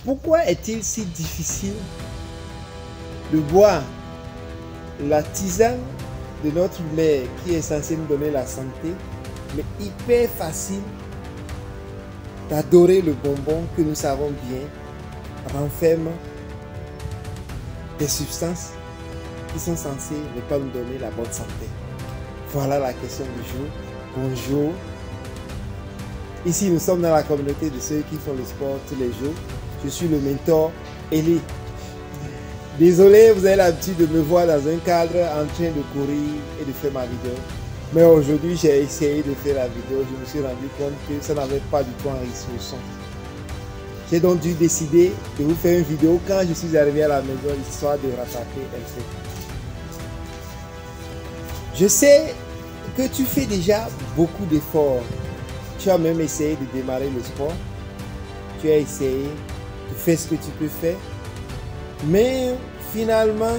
Pourquoi est-il si difficile de boire la tisane de notre mère qui est censée nous donner la santé, mais hyper facile d'adorer le bonbon que nous savons bien renferme des substances qui sont censées ne pas nous donner la bonne santé? Voilà la question du jour. Bonjour. Ici, nous sommes dans la communauté de ceux qui font le sport tous les jours. Je suis le mentor Eli. Désolé, vous avez l'habitude de me voir dans un cadre en train de courir et de faire ma vidéo. Mais aujourd'hui, j'ai essayé de faire la vidéo. Je me suis rendu compte que ça n'avait pas du tout enregistré le son. J'ai donc dû décider de vous faire une vidéo quand je suis arrivé à la maison, histoire de rattraper un peu. Je sais que tu fais déjà beaucoup d'efforts. Tu as même essayé de démarrer le sport. Tu as essayé de faire ce que tu peux faire. Mais finalement,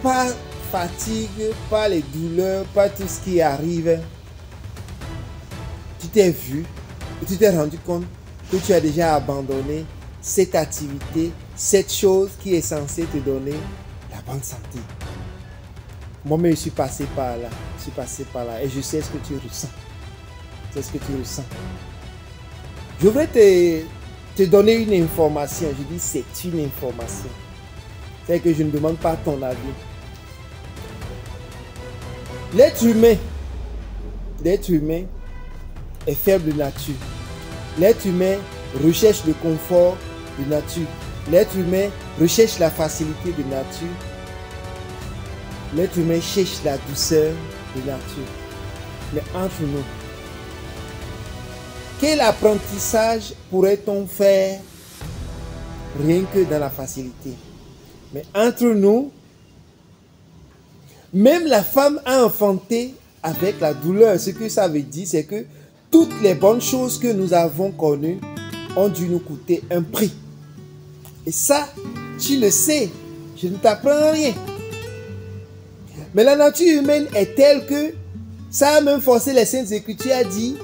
pas fatigue, pas les douleurs, pas tout ce qui arrive. Tu t'es vu et tu t'es rendu compte que tu as déjà abandonné cette activité, cette chose qui est censée te donner la bonne santé. Moi-même, je suis passé par là. Je suis passé par là et je sais ce que tu ressens. C'est ce que tu ressens. Je voudrais te donner une information. Je dis c'est une information. C'est que je ne demande pas ton avis. L'être humain est faible de nature. L'être humain recherche le confort de nature. L'être humain recherche la facilité de nature. L'être humain cherche la douceur de nature. Mais entre nous, quel apprentissage pourrait-on faire rien que dans la facilité? Mais entre nous, même la femme a enfanté avec la douleur. Ce que ça veut dire, c'est que toutes les bonnes choses que nous avons connues ont dû nous coûter un prix. Et ça, tu le sais. Je ne t'apprends rien. Mais la nature humaine est telle que ça a même forcé les Saintes Écritures à dire: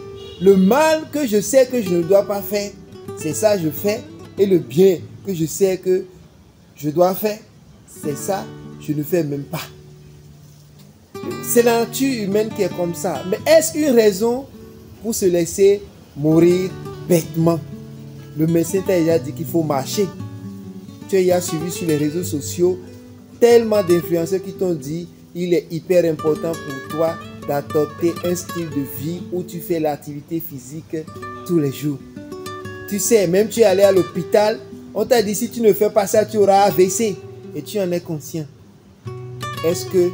le mal que je sais que je ne dois pas faire, c'est ça je fais. Et le bien que je sais que je dois faire, c'est ça, je ne fais même pas. C'est la nature humaine qui est comme ça. Mais est-ce une raison pour se laisser mourir bêtement? Le médecin t'a déjà dit qu'il faut marcher. Tu as suivi sur les réseaux sociaux tellement d'influenceurs qui t'ont dit il est hyper important pour toi d'adopter un style de vie où tu fais l'activité physique tous les jours. Tu sais, même tu es allé à l'hôpital, on t'a dit si tu ne fais pas ça, tu auras AVC. Et tu en es conscient. Est-ce que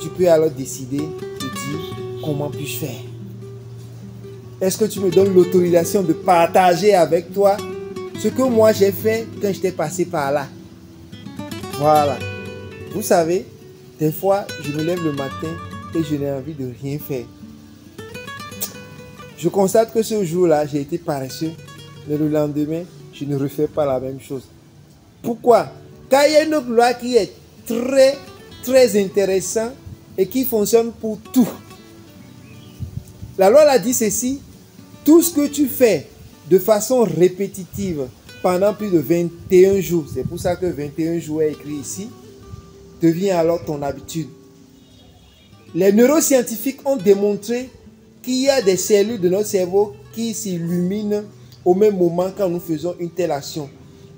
tu peux alors décider de dire comment puis-je faire? Est-ce que tu me donnes l'autorisation de partager avec toi ce que moi j'ai fait quand j'étais passé par là? Voilà. Vous savez, des fois, je me lève le matin et je n'ai envie de rien faire. Je constate que ce jour-là, j'ai été paresseux. Mais le lendemain, je ne refais pas la même chose. Pourquoi? Car il y a une autre loi qui est très intéressante et qui fonctionne pour tout. La loi l'a dit ceci: tout ce que tu fais de façon répétitive pendant plus de 21 jours, c'est pour ça que 21 jours est écrit ici, devient alors ton habitude. Les neuroscientifiques ont démontré qu'il y a des cellules de notre cerveau qui s'illuminent au même moment quand nous faisons une telle action.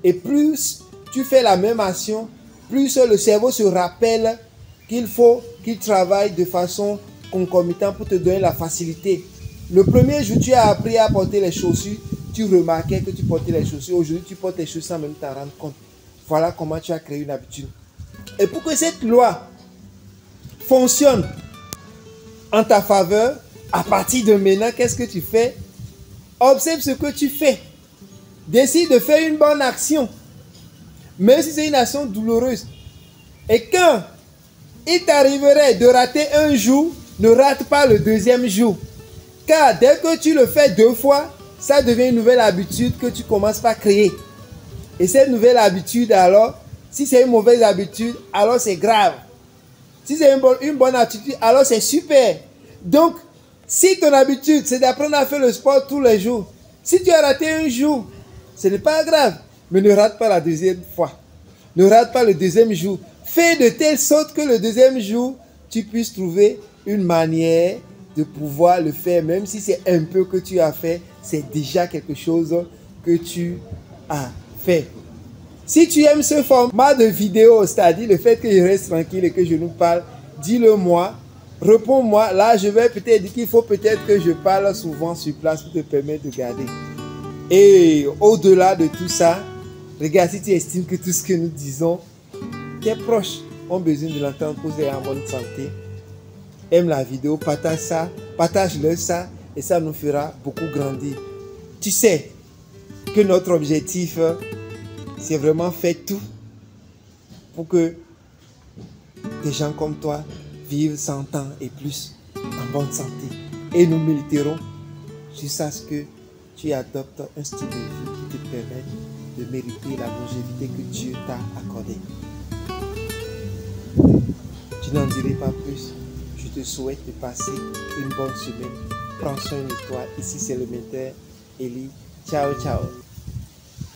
Et plus tu fais la même action, plus le cerveau se rappelle qu'il faut qu'il travaille de façon concomitante pour te donner la facilité. Le premier jour, tu as appris à porter les chaussures, tu remarquais que tu portais les chaussures. Aujourd'hui, tu portes les chaussures sans même t'en rendre compte. Voilà comment tu as créé une habitude. Et pour que cette loi fonctionne en ta faveur, à partir de maintenant, qu'est-ce que tu fais? Observe ce que tu fais. Décide de faire une bonne action. Même si c'est une action douloureuse. Et quand il t'arriverait de rater un jour, ne rate pas le deuxième jour. Car dès que tu le fais 2 fois, ça devient une nouvelle habitude que tu commences par créer. Et cette nouvelle habitude alors, si c'est une mauvaise habitude, alors c'est grave. Si c'est une bonne attitude, alors c'est super. Donc, si ton habitude, c'est d'apprendre à faire le sport tous les jours, si tu as raté un jour, ce n'est pas grave. Mais ne rate pas la deuxième fois. Ne rate pas le deuxième jour. Fais de telle sorte que le deuxième jour, tu puisses trouver une manière de pouvoir le faire. Même si c'est un peu que tu as fait, c'est déjà quelque chose que tu as fait. Si tu aimes ce format de vidéo, c'est-à-dire le fait que je reste tranquille et que je nous parle, dis-le moi. Réponds-moi. Là, je vais peut-être dire qu'il faut peut-être que je parle souvent sur place pour te permettre de garder. Et au-delà de tout ça, regarde, si tu estimes que tout ce que nous disons, tes proches ont besoin de l'entendre pour être en bonne santé, aime la vidéo, partage ça, partage-leur ça et ça nous fera beaucoup grandir. Tu sais que notre objectif, c'est vraiment faire tout pour que des gens comme toi vivent 100 ans et plus en bonne santé. Et nous militerons jusqu'à ce que tu adoptes un style de vie qui te permet de mériter la longévité que Dieu t'a accordée. Je n'en dirai pas plus. Je te souhaite de passer une bonne semaine. Prends soin de toi. Ici, c'est le menteur Eli. Ciao, ciao.